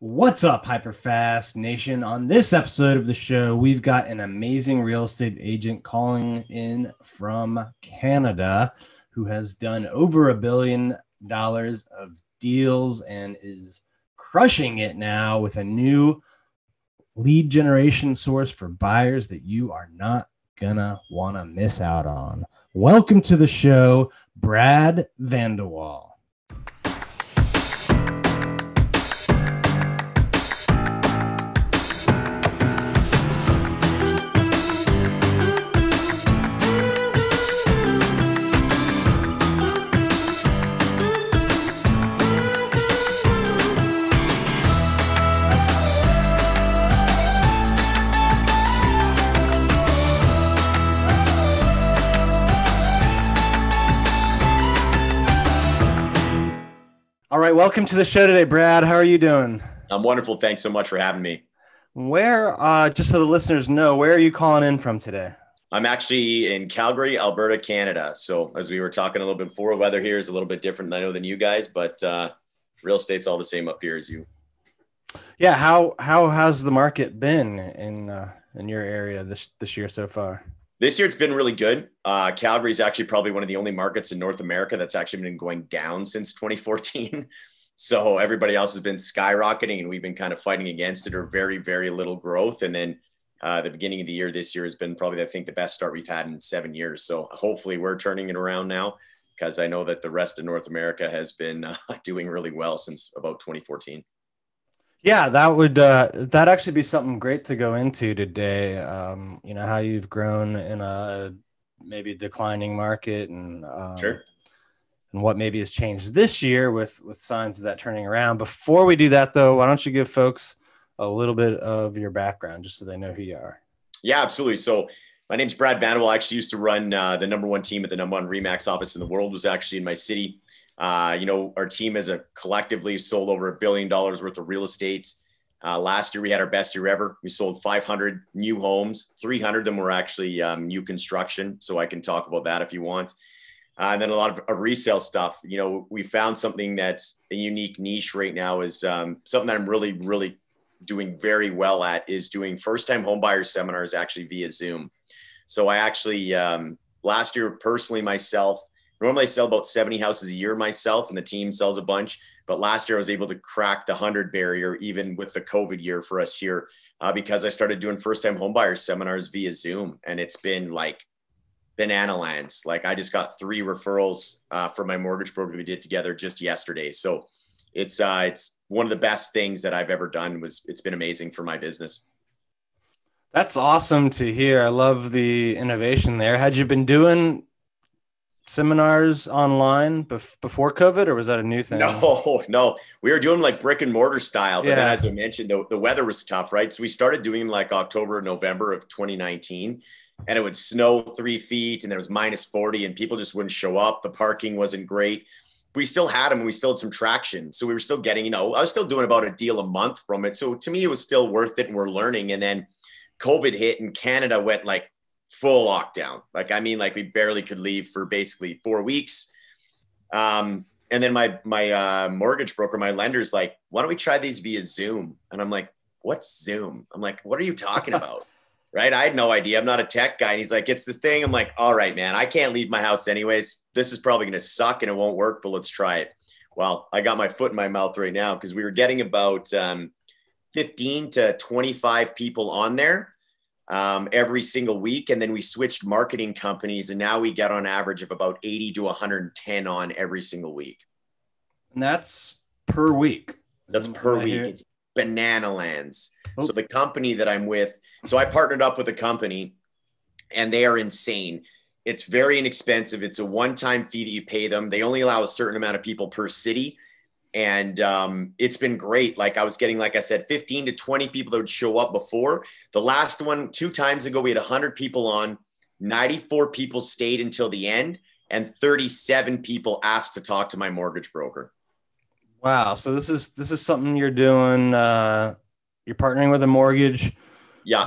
What's up, HyperFast Nation? On this episode of the show, we've got an amazing real estate agent calling in from Canada who has done over $1 billion of deals and is crushing it now with a new lead generation source for buyers that you are not gonna want to miss out on. Welcome to the show, Brad Vanderwall. All right, welcome to the show today, Brad. How are you doing? I'm wonderful. Thanks so much for having me. Where, just so the listeners know, where are you calling in from today? I'm actually in Calgary, Alberta, Canada. So as we were talking a little bit before, weather here is a little bit different, I know, than you guys, but real estate's all the same up here as you. Yeah, how has the market been in your area this year so far? This year, it's been really good. Calgary is actually probably one of the only markets in North America that's actually been going down since 2014. So everybody else has been skyrocketing and we've been kind of fighting against it, or very, very little growth. And then the beginning of the year this year has been probably, I think, the best start we've had in 7 years. So hopefully we're turning it around now, because I know that the rest of North America has been doing really well since about 2014. Yeah, that would that actually be something great to go into today. How you've grown in a maybe declining market, and Sure. And what maybe has changed this year with signs of that turning around. Before we do that, though, why don't you give folks a little bit of your background just so they know who you are? Yeah, absolutely. So my name's Brad Vanderwall. I actually used to run the number one team at the number one REMAX office in the world, was actually in my city. Our team as a collectively sold over $1 billion worth of real estate. Last year, we had our best year ever. We sold 500 new homes. 300 of them were actually new construction. So I can talk about that if you want. And then a lot of resale stuff. We found something that's a unique niche right now is something that I'm really, really doing very well at, is doing first-time homebuyer seminars actually via Zoom. So I actually, last year, personally myself, normally I sell about 70 houses a year myself, and the team sells a bunch. But last year I was able to crack the 100 barrier, even with the COVID year for us here, because I started doing first-time homebuyer seminars via Zoom, and it's been like banana lands. Like I just got 3 referrals from my mortgage broker that we did together just yesterday. So it's one of the best things that I've ever done. It's been amazing for my business. That's awesome to hear. I love the innovation there. Had you been doing seminars online before COVID, or was that a new thing? No. We were doing like brick and mortar style. But then, as I mentioned, the weather was tough, right? So we started doing like October, November of 2019, and it would snow 3 feet and there was minus 40 and people just wouldn't show up. The parking wasn't great. We still had them and we still had some traction. So we were still getting, I was still doing about a deal a month from it. So to me, it was still worth it and we're learning. And then COVID hit and Canada went like full lockdown. We barely could leave for basically 4 weeks. And then my mortgage broker, my lender's like, why don't we try these via Zoom? And I'm like, what's Zoom? I'm like, what are you talking about? Right? I had no idea. I'm not a tech guy. And he's like, it's this thing. I'm like, all right, man, I can't leave my house anyways. This is probably going to suck and it won't work, but let's try it. Well, I got my foot in my mouth right now because we were getting about 15 to 25 people on there every single week. And then we switched marketing companies and now we get on average of about 80 to 110 on every single week. And that's per week. That's per week. It's banana lands. So the company that I'm with, so I partnered up with a company and they are insane. It's very inexpensive. It's a one-time fee that you pay them. They only allow a certain amount of people per city. And it's been great. Like I was getting, like I said, 15 to 20 people that would show up before. The last one, 2 times ago, we had 100 people on, 94 people stayed until the end, and 37 people asked to talk to my mortgage broker. Wow. So this is something you're doing. You're partnering with a mortgage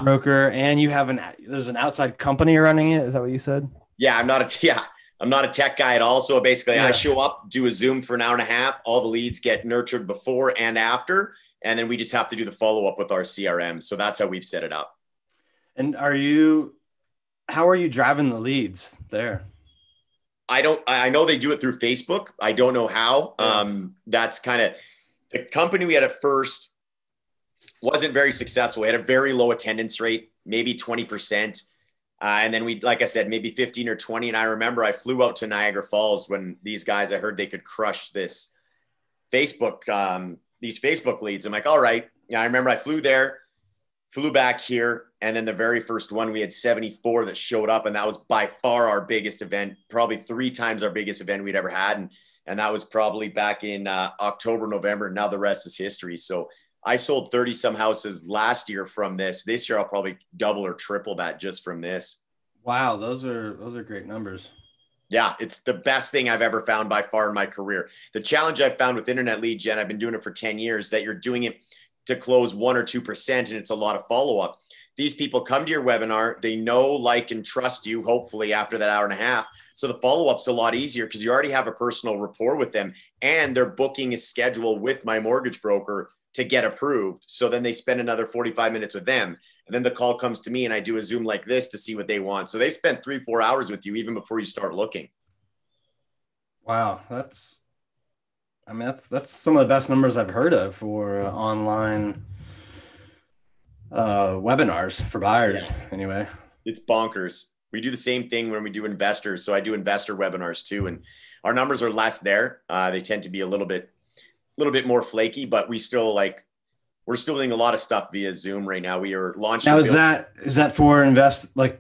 broker, and you have there's an outside company running it. Is that what you said? Yeah, I'm not a tech guy at all. So basically I show up, do a Zoom for an hour and a half. All the leads get nurtured before and after. And then we just have to do the follow-up with our CRM. So that's how we've set it up. And how are you driving the leads there? I know they do it through Facebook. I don't know how. Yeah. That's kind of the company we had at first wasn't very successful. We had a very low attendance rate, maybe 20%. And then like I said, maybe 15 or 20. And I remember I flew out to Niagara Falls when these guys, I heard they could crush this Facebook, these Facebook leads. I'm like, all right. I remember I flew there, flew back here. And then the very first one, we had 74 that showed up. And that was by far our biggest event, probably 3 times our biggest event we'd ever had. And that was probably back in October, November. Now the rest is history. So I sold 30 some houses last year from this. This year, I'll probably double or triple that just from this. Wow. Those are great numbers. Yeah. It's the best thing I've ever found by far in my career. The challenge I've found with internet lead gen, I've been doing it for 10 years, that you're doing it to close 1 or 2%. And it's a lot of follow-up. These people come to your webinar, they know, like, and trust you, hopefully after that hour and a half. So the follow-up's a lot easier because you already have a personal rapport with them, and they're booking a schedule with my mortgage broker to get approved. So then they spend another 45 minutes with them. And then the call comes to me and I do a Zoom like this to see what they want. So they spend 3-4 hours with you even before you start looking. Wow. That's some of the best numbers I've heard of for online webinars for buyers. Yeah. Anyway, it's bonkers. We do the same thing when we do investors. So I do investor webinars too. And our numbers are less there. They tend to be a little bit more flaky, but we're still doing a lot of stuff via Zoom right now. We are launching. Now, is that for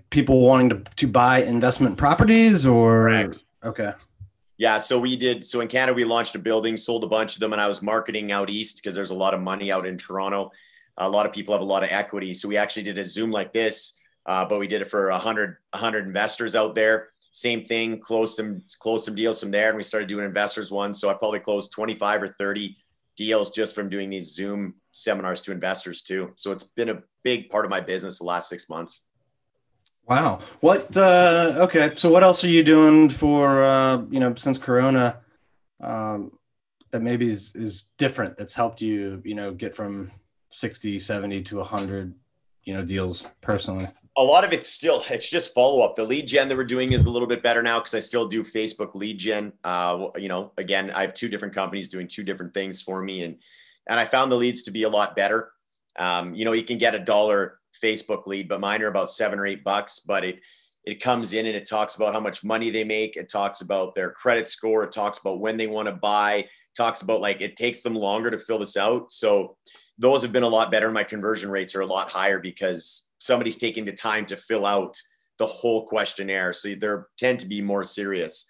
people wanting to buy investment properties or? Correct. Okay. Yeah. So in Canada, we launched a building, sold a bunch of them, and I was marketing out east because there's a lot of money out in Toronto. A lot of people have a lot of equity. So we actually did a Zoom like this, but we did it for 100 investors out there. Same thing, closed some deals from there. And we started doing investors ones. So I probably closed 25 or 30 deals just from doing these Zoom seminars to investors too. So it's been a big part of my business the last 6 months. Wow. Okay. So what else are you doing for, since Corona, that maybe is different, that's helped you, get from 60, 70 to 100, deals personally? A lot of it's just follow up. The lead gen that we're doing is a little bit better now because I still do Facebook lead gen. Again, I have 2 different companies doing 2 different things for me. And I found the leads to be a lot better. You can get $1 Facebook lead, but mine are about $7 or $8, but it comes in and it talks about how much money they make. It talks about their credit score. It talks about when they want to buy, it talks about it takes them longer to fill this out. So those have been a lot better. My conversion rates are a lot higher because somebody's taking the time to fill out the whole questionnaire. So they tend to be more serious.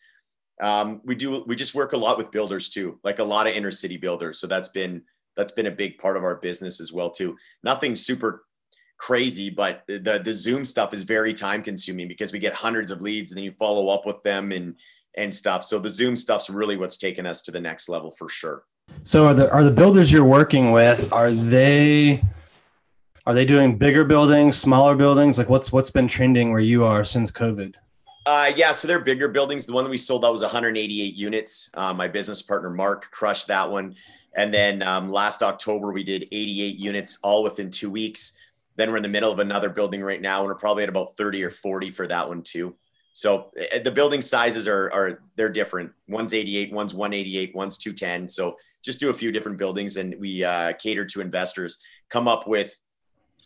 We just work a lot with builders too, like a lot of inner city builders. So that's been a big part of our business as well too. Nothing super crazy, but the Zoom stuff is very time consuming because we get hundreds of leads and then you follow up with them and stuff. So the Zoom stuff's really what's taken us to the next level for sure. So are the builders you're working with, are they doing bigger buildings, smaller buildings? Like what's been trending where you are since COVID? Yeah, so they're bigger buildings. The one that we sold out was 188 units. My business partner, Mark, crushed that one. And then last October, we did 88 units all within 2 weeks. Then we're in the middle of another building right now, and we're probably at about 30 or 40 for that one too. So the building sizes they're different. One's 88, one's 188, one's 210. So just do a few different buildings, and we cater to investors, come up with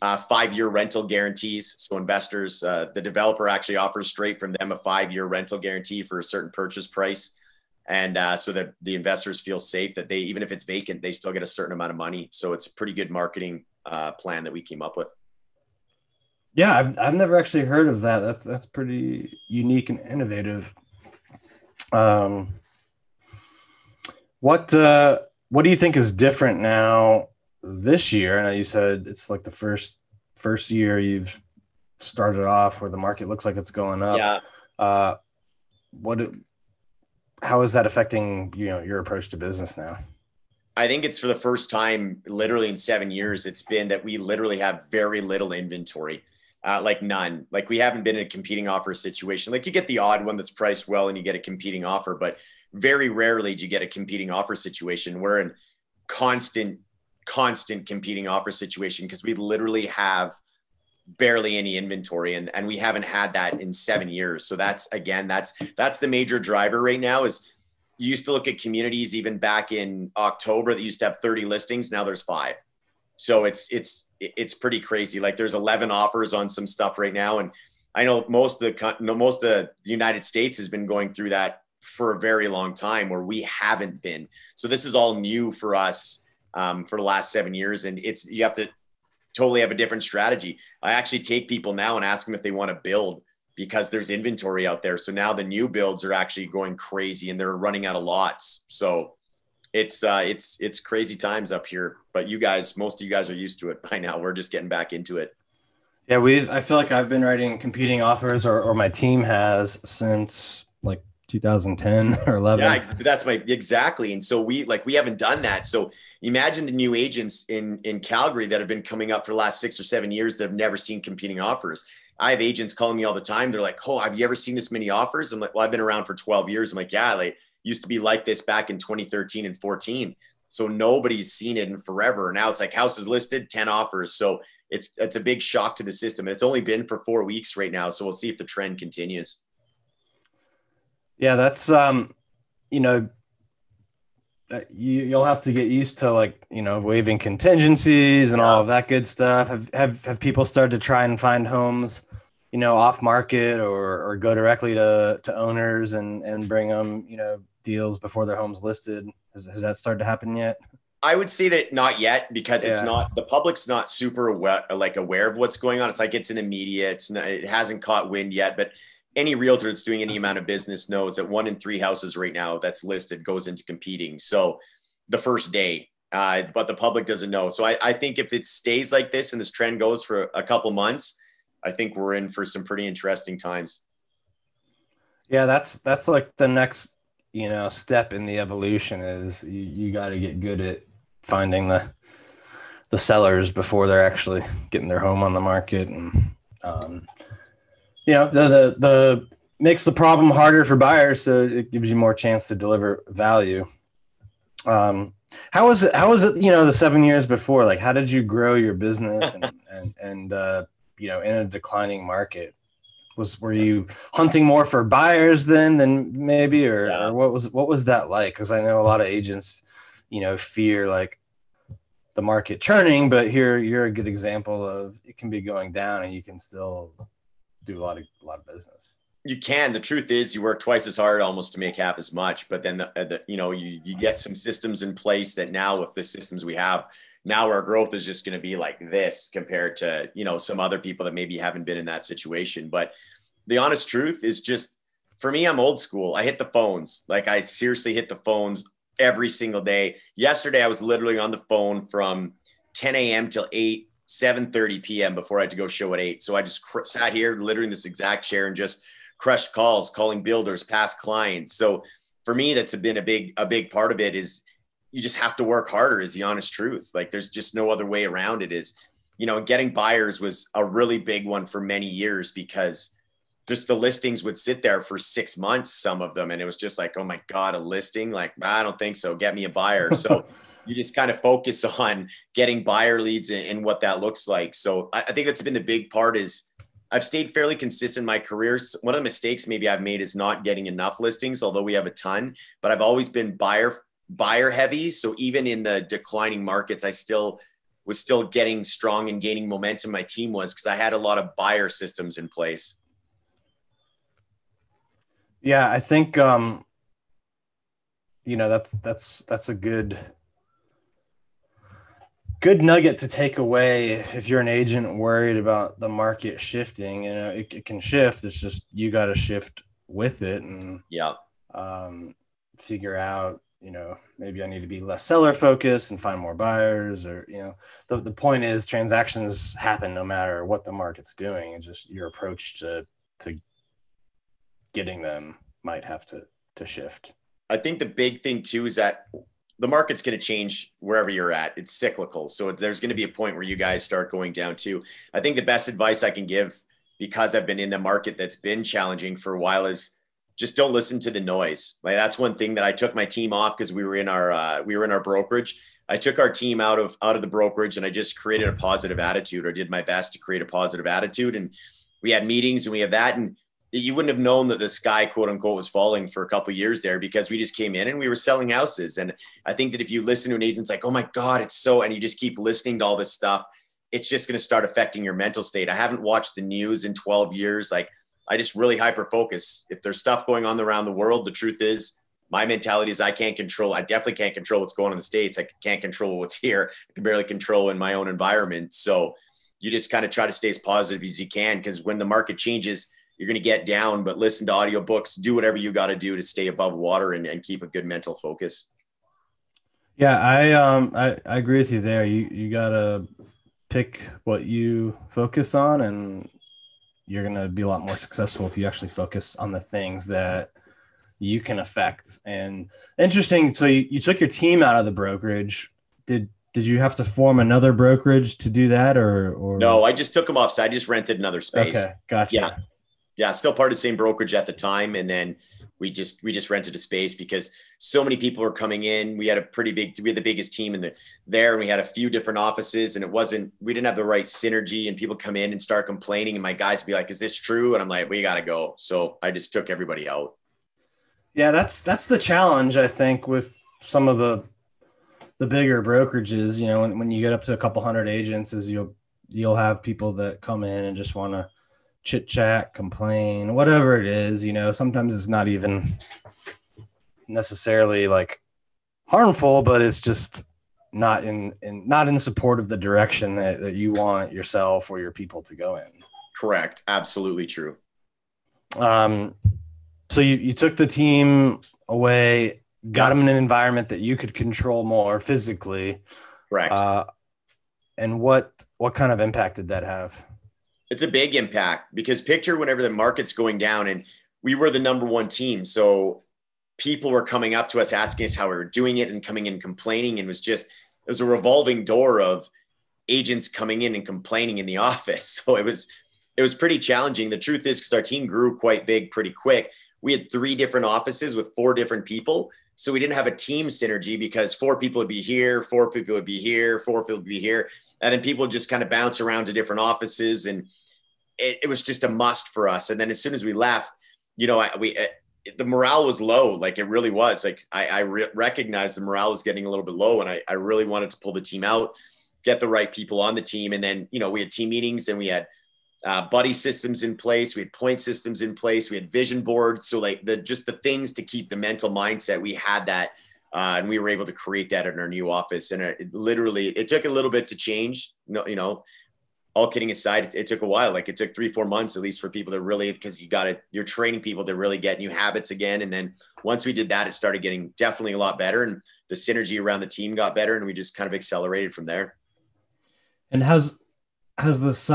5-year rental guarantees. So investors, the developer actually offers straight from them a 5-year rental guarantee for a certain purchase price. And so that the investors feel safe that even if it's vacant, they still get a certain amount of money. So it's a pretty good marketing plan that we came up with. Yeah, I've never actually heard of that. That's pretty unique and innovative. What do you think is different now this year? I know you said it's like the first year you've started off where the market looks like it's going up. Yeah. How is that affecting your approach to business now? I think it's for the first time, literally in 7 years, it's been that we literally have very little inventory. Like none. Like we haven't been in a competing offer situation. Like you get the odd one that's priced well and you get a competing offer, but very rarely do you get a competing offer situation. We're in constant constant competing offer situation because we literally have barely any inventory, and we haven't had that in 7 years. So that's the major driver right now. Is you used to look at communities even back in October that used to have 30 listings. Now there's 5. So it's pretty crazy. Like there's 11 offers on some stuff right now. And I know most of the United States has been going through that for a very long time where we haven't been. So this is all new for us for the last 7 years. And you have to totally have a different strategy. I actually take people now and ask them if they want to build because there's inventory out there. So now the new builds are actually going crazy and they're running out of lots. So it's crazy times up here, but most of you guys are used to it by now. We're just getting back into it. Yeah. I feel like I've been writing competing offers or my team has since like 2010 or 11. Yeah, that's exactly. And so we haven't done that. So imagine the new agents in Calgary that have been coming up for the last 6 or 7 years that have never seen competing offers. I have agents calling me all the time. They're like, "Oh, have you ever seen this many offers?" I'm like, "Well, I've been around for 12 years." I'm like, "Yeah, they used to be like this back in 2013 and 14. So nobody's seen it in forever. Now it's like houses listed, 10 offers. So it's a big shock to the system. And it's only been for 4 weeks right now. So we'll see if the trend continues. Yeah, that's you'll have to get used to waiving contingencies and all of that good stuff. Have people started to try and find homes, off market or go directly to owners and bring them, deals before their home's listed? Has that started to happen yet? I would say that not yet because the public's not super aware of what's going on. It's like it's an immediate, it hasn't caught wind yet, but any realtor that's doing any amount of business knows that 1 in 3 houses right now that's listed goes into competing. So the first day, but the public doesn't know. So I think if it stays like this and this trend goes for a couple months, I think we're in for some pretty interesting times. Yeah, that's like the next, step in the evolution is you got to get good at finding the sellers before they're actually getting their home on the market. And, the makes the problem harder for buyers. So it gives you more chance to deliver value. How was it, the 7 years before? Like, how did you grow your business and in a declining market? Were you hunting more for buyers then than maybe, or what was that like? Cause I know a lot of agents, fear like the market churning, but here you're a good example of it can be going down and you can still do a lot of business. You can. The truth is you work twice as hard almost to make half as much, but then you get some systems in place that now with the systems we have, now our growth is just going to be like this compared to, some other people that maybe haven't been in that situation. But the honest truth is just, for me, I'm old school. I hit the phones. Like I seriously hit the phones every single day. Yesterday, I was literally on the phone from 10 a.m. till 7:30 p.m. before I had to go show at 8. So I just sat here literally in this exact chair and just crushed calls, calling builders, past clients. So for me, that's been a big part of it is you just have to work harder is the honest truth. Like there's just no other way around it is, getting buyers was a really big one for many years because just the listings would sit there for 6 months, some of them. And it was just like, oh my God, a listing? Like, I don't think so. Get me a buyer. So you just kind of focus on getting buyer leads and what that looks like. So I think that's been the big part is I've stayed fairly consistent in my career. One of the mistakes maybe I've made is not getting enough listings, although we have a ton, but I've always been buyer heavy. So even in the declining markets, I was still getting strong and gaining momentum. My team was, because I had a lot of buyer systems in place. Yeah, I think that's a good nugget to take away if you're an agent worried about the market shifting. It can shift. It's just you got to shift with it and figure out, maybe I need to be less seller focused and find more buyers, or the point is transactions happen no matter what the market's doing. It's just your approach to getting them might have to shift. I think the big thing too is that the market's going to change wherever you're at. It's cyclical. So there's going to be a point where you guys start going down too. I think the best advice I can give, because I've been in a market that's been challenging for a while, is just don't listen to the noise. Like that's one thing that I took my team off because we were in our brokerage. I took our team out of the brokerage and I just created a positive attitude, or did my best to create a positive attitude. And we had meetings and we had that. And you wouldn't have known that the sky, quote unquote, was falling for a couple of years there, because we just came in and we were selling houses. And I think that if you listen to an agent's like, oh my God, it's so, and you just keep listening to all this stuff, it's just going to start affecting your mental state. I haven't watched the news in 12 years. Like, I just really hyper focus. If there's stuff going on around the world, the truth is my mentality is I definitely can't control what's going on in the States. I can't control what's here. I can barely control in my own environment. So you just kind of try to stay as positive as you can, because when the market changes, you're going to get down, but listen to audiobooks, do whatever you got to do to stay above water and keep a good mental focus. Yeah, I agree with you there. You got to pick what you focus on, and you're going to be a lot more successful if you actually focus on the things that you can affect. And interesting. So you took your team out of the brokerage. Did you have to form another brokerage to do that, or? No, I just took them off. So I just rented another space. Okay. Gotcha. Yeah. Still part of the same brokerage at the time. And then we just rented a space because so many people were coming in. We had the biggest team there, and we had a few different offices, and we didn't have the right synergy, and people come in and start complaining, and my guys would be like, is this true? And I'm like, we got to go. So I just took everybody out. Yeah. That's the challenge, I think, with some of the bigger brokerages. You know, when you get up to a couple hundred agents, is you'll have people that come in and just want to chit chat, complain, whatever it is. You know, sometimes it's not even necessarily like harmful, but it's just not in support of the direction that you want yourself or your people to go in. Correct. Absolutely true. So you took the team away, got them in an environment that you could control more physically. Correct. And what kind of impact did that have? It's a big impact, because picture whenever the market's going down and we were the number one team. So people were coming up to us, asking us how we were doing it and coming in complaining. And it was a revolving door of agents coming in and complaining in the office. So it was pretty challenging. The truth is, because our team grew quite big pretty quick, we had 3 different offices with 4 different people. So we didn't have a team synergy, because 4 people would be here, 4 people would be here, 4 people would be here. And then people would just kind of bounce around to different offices. And it was just a must for us. And then as soon as we left, you know, the morale was low. Like, it really was. Like, I recognized the morale was getting a little bit low, and I really wanted to pull the team out, get the right people on the team. And then, you know, we had team meetings, and we had buddy systems in place. We had point systems in place. We had vision boards. So like just the things to keep the mental mindset, we had that. And we were able to create that in our new office. And it took a little bit to change. No, you know, all kidding aside, it took a while. Like, it took 3-4 months at least for people to really, because you're training people to really get new habits again. And then once we did that, it started getting definitely a lot better, and the synergy around the team got better, and we just kind of accelerated from there. And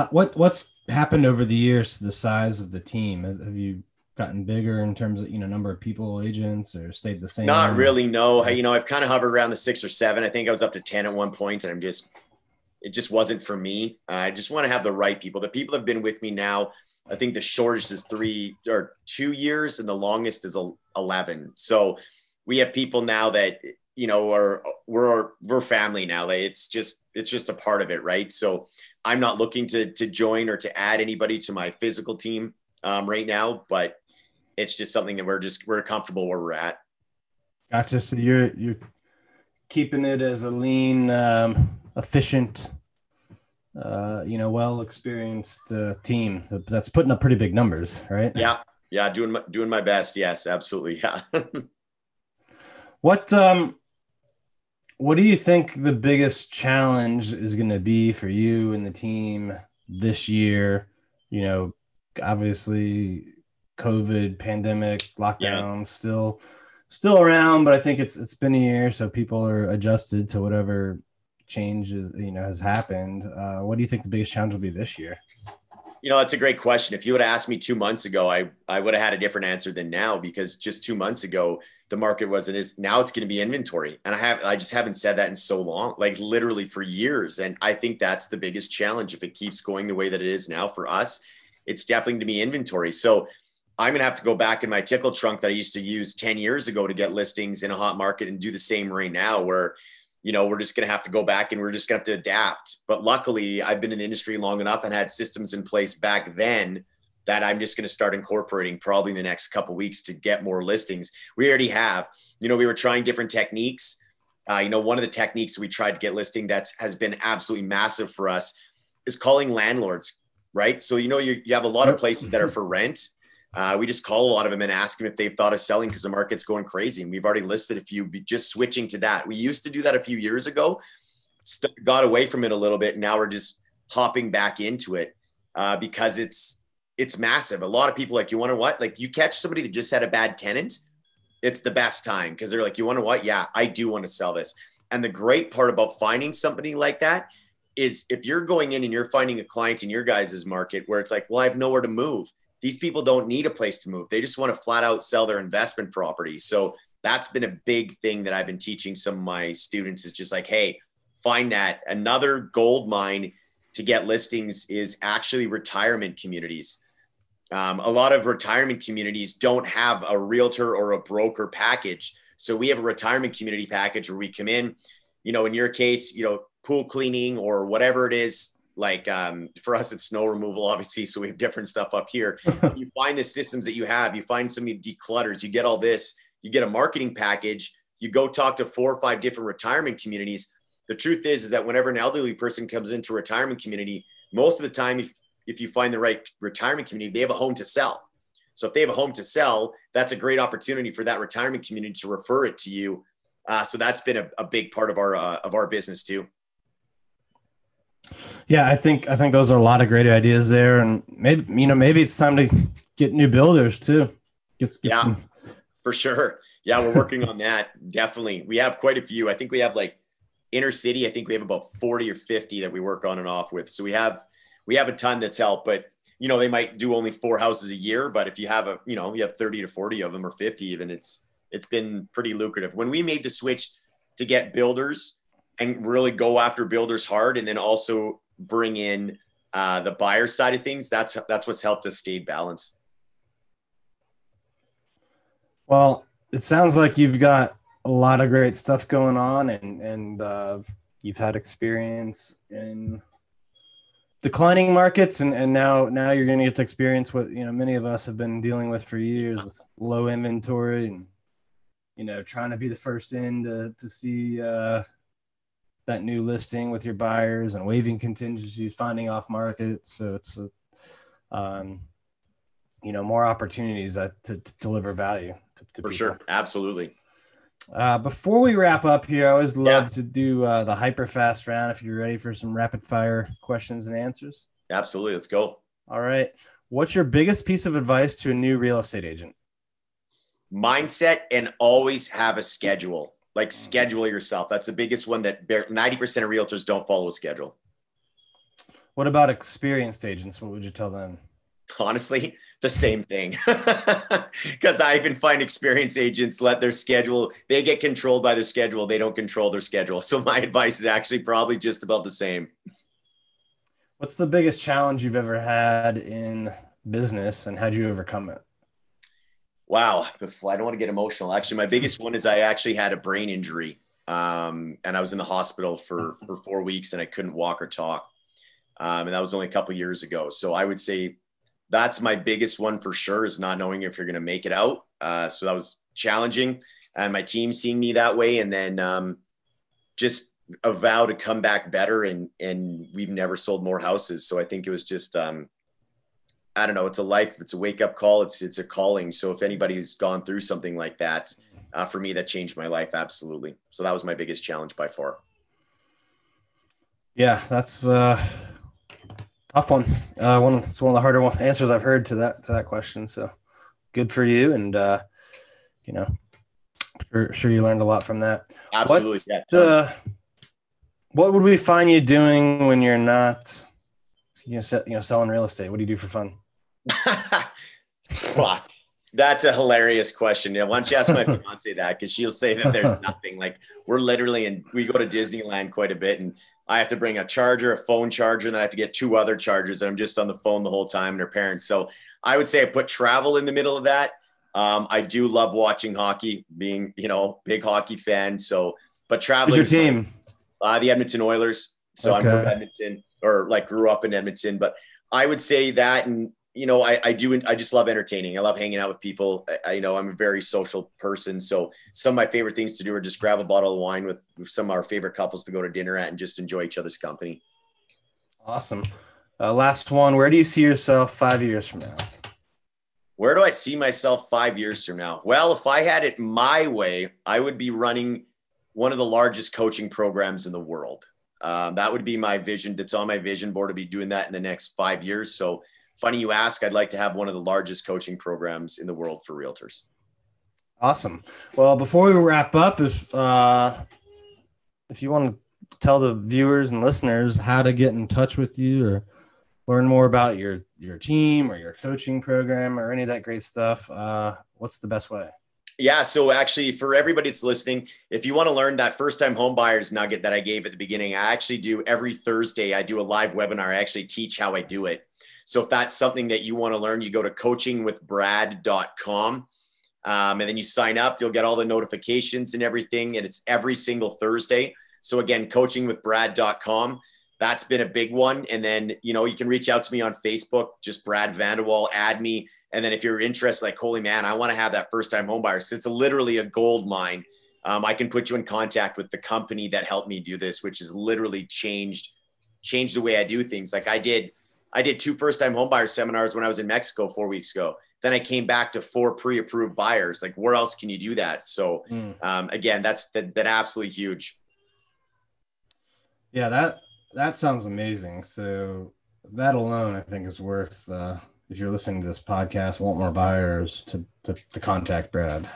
what's happened over the years to the size of the team? Have you gotten bigger in terms of, you know, number of people, agents, or stayed the same? Not really, no. You know, I've kind of hovered around the 6 or 7. I think I was up to 10 at one point, and it just wasn't for me. I just want to have the right people. The people have been with me now. I think the shortest is 2 years, and the longest is 11. So we have people now that, you know, we're family now. It's just a part of it, right? So I'm not looking to join or to add anybody to my physical team right now, but it's just something that we're comfortable where we're at. Gotcha. So you're keeping it as a lean, efficient, you know, well-experienced team that's putting up pretty big numbers, right? Yeah. Doing my best. Yes, absolutely. Yeah. What do you think the biggest challenge is going to be for you and the team this year? You know, obviously COVID, pandemic, lockdown, still around, but I think it's been a year, so people are adjusted to whatever change, you know, has happened. What do you think the biggest challenge will be this year? You know, that's a great question. If you would have asked me 2 months ago, I would have had a different answer than now, because just 2 months ago, the market wasn't as, now it's going to be inventory. And I just haven't said that in so long, like literally for years. And I think that's the biggest challenge. If it keeps going the way that it is now for us, it's definitely going to be inventory. So I'm going to have to go back in my tickle trunk that I used to use 10 years ago to get listings in a hot market and do the same right now, where, we're just going to have to go back and we're just going to have to adapt. But luckily I've been in the industry long enough and had systems in place back then that I'm just going to start incorporating probably in the next couple of weeks to get more listings. We already have, we were trying different techniques. One of the techniques we tried to get listing has been absolutely massive for us is calling landlords, right? So, you have a lot of places that are for rent. We just call a lot of them and ask them if they've thought of selling because the market's going crazy. And we've already listed a few, just switching to that. We used to do that a few years ago, got away from it a little bit. And now we're just hopping back into it because it's massive. A lot of people like, you want to what? Like you catch somebody that just had a bad tenant, it's the best time because they're like, you want to what? Yeah, I do want to sell this. And the great part about finding somebody like that is if you're going in and you're finding a client in your guys' market where it's like, well, I have nowhere to move. These people don't need a place to move. They just want to flat out sell their investment property. So that's been a big thing that I've been teaching some of my students is just like, hey, find that. Another gold mine to get listings is actually retirement communities. A lot of retirement communities don't have a realtor or a broker package. So we have a retirement community package where we come in, in your case, pool cleaning or whatever it is. Like for us, it's snow removal, obviously. So we have different stuff up here. You find the systems that you have, you find somebody declutters, you get all this, you get a marketing package, you go talk to 4 or 5 different retirement communities. The truth is that whenever an elderly person comes into a retirement community, most of the time, if you find the right retirement community, they have a home to sell. So if they have a home to sell, that's a great opportunity for that retirement community to refer it to you. So that's been a big part of our business too. Yeah, I think those are a lot of great ideas there, and maybe it's time to get new builders too. Get some... for sure. Yeah, we're working on that. Definitely, we have quite a few. I think we have like inner city. I think we have about 40 or 50 that we work on and off with. So we have a ton that's helped, but they might do only 4 houses a year. But if you have you have 30 to 40 of them or 50 even, it's been pretty lucrative. When we made the switch to get builders and really go after builders hard, and then also bring in the buyer side of things, that's what's helped us stay balanced. Well, it sounds like you've got a lot of great stuff going on, and you've had experience in declining markets, and now you're going to get to experience what many of us have been dealing with for years, with low inventory and trying to be the first in to see that new listing with your buyers and waiving contingencies, finding off market. So it's more opportunities to deliver value to for people. Sure. Absolutely. Before we wrap up here, I always love to do the HyperFast round. If you're ready for some rapid fire questions and answers. Absolutely. Let's go. All right. What's your biggest piece of advice to a new real estate agent? Mindset, and always have a schedule. Like schedule yourself. That's the biggest one that 90% of realtors don't follow a schedule. What about experienced agents? What would you tell them? Honestly, the same thing. Because I even find experienced agents let their schedule, they get controlled by their schedule. They don't control their schedule. So my advice is actually probably just about the same. What's the biggest challenge you've ever had in business, and how'd you overcome it? Wow. I don't want to get emotional. Actually, my biggest one is I actually had a brain injury. And I was in the hospital for 4 weeks and I couldn't walk or talk. And that was only a couple of years ago. So I would say that's my biggest one for sure, is not knowing if you're going to make it out. So that was challenging, and my team seeing me that way. And then just a vow to come back better. And we've never sold more houses. So I think it was just, I don't know. It's a life. It's a wake up call. It's a calling. So if anybody's gone through something like that, for me, that changed my life. Absolutely. So that was my biggest challenge by far. Yeah, that's tough one. It's one of the harder answers I've heard to that question. So good for you. And, sure you learned a lot from that. Absolutely. What would we find you doing when you're not, selling real estate? What do you do for fun? Wow, that's a hilarious question. Yeah, why don't you ask my fiance that? Because she'll say that there's nothing. Like, we're literally, and we go to Disneyland quite a bit, and I have to bring a charger, a phone charger, and then I have to get 2 other chargers, and I'm just on the phone the whole time, and her parents. So I would say I put travel in the middle of that. I do love watching hockey, being, big hockey fan. So but traveling. Who's your team? The Edmonton Oilers. So I'm from Edmonton, or like grew up in Edmonton, but I would say that, and I just love entertaining. I love hanging out with people. I'm a very social person. So some of my favorite things to do are just grab a bottle of wine with some of our favorite couples to go to dinner at and just enjoy each other's company. Awesome. Last one. Where do you see yourself 5 years from now? Where do I see myself 5 years from now? Well, if I had it my way, I would be running one of the largest coaching programs in the world. That would be my vision. That's on my vision board to be doing that in the next 5 years. So funny you ask, I'd like to have one of the largest coaching programs in the world for realtors. Awesome. Well, before we wrap up, if you want to tell the viewers and listeners how to get in touch with you or learn more about your team or your coaching program or any of that great stuff, what's the best way? Yeah. So actually, for everybody that's listening, if you want to learn that first-time home buyers nugget that I gave at the beginning, I actually do every Thursday. I do a live webinar. I actually teach how I do it. So if that's something that you want to learn, you go to coachingwithbrad.com. And then you sign up. You'll get all the notifications and everything. And it's every single Thursday. So again, coachingwithbrad.com. That's been a big one. And then, you can reach out to me on Facebook, just Brad Vanderwall, add me. And then if you're interested, like, holy man, I want to have that first-time home buyer. So it's literally a gold mine. I can put you in contact with the company that helped me do this, which has literally changed the way I do things. Like I did 2 first-time home buyer seminars when I was in Mexico 4 weeks ago. Then I came back to 4 pre-approved buyers. Like, where else can you do that? So again, that's that absolutely huge. Yeah, that sounds amazing. So that alone, I think, is worth, if you're listening to this podcast, want more buyers, to contact Brad,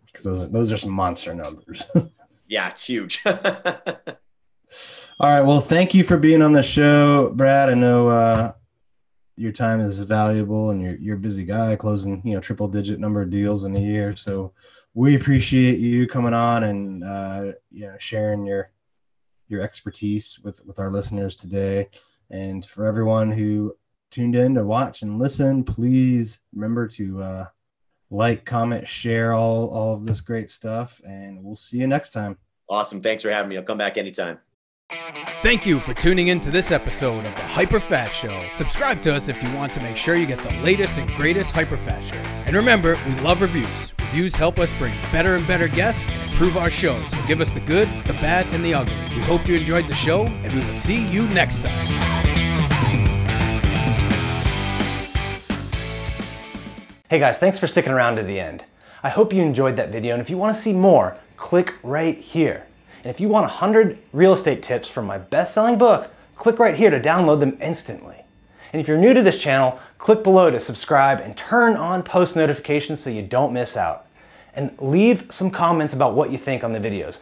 because those are some monster numbers. Yeah, it's huge. All right. Well, thank you for being on the show, Brad. I know your time is valuable, and you're a busy guy, closing triple digit number of deals in a year. So we appreciate you coming on and sharing your expertise with our listeners today. And for everyone who tuned in to watch and listen, please remember to like, comment, share all of this great stuff, and we'll see you next time. Awesome. Thanks for having me. I'll come back anytime. Thank you for tuning in to this episode of the HyperFast Show. Subscribe to us if you want to make sure you get the latest and greatest HyperFast shows. And remember, we love reviews. Reviews help us bring better and better guests and improve our shows. So give us the good, the bad, and the ugly. We hope you enjoyed the show, and we will see you next time. Hey guys, thanks for sticking around to the end. I hope you enjoyed that video, and if you want to see more, click right here. And if you want 100 real estate tips from my best-selling book, click right here to download them instantly. And if you're new to this channel, click below to subscribe and turn on post notifications so you don't miss out. And leave some comments about what you think on the videos.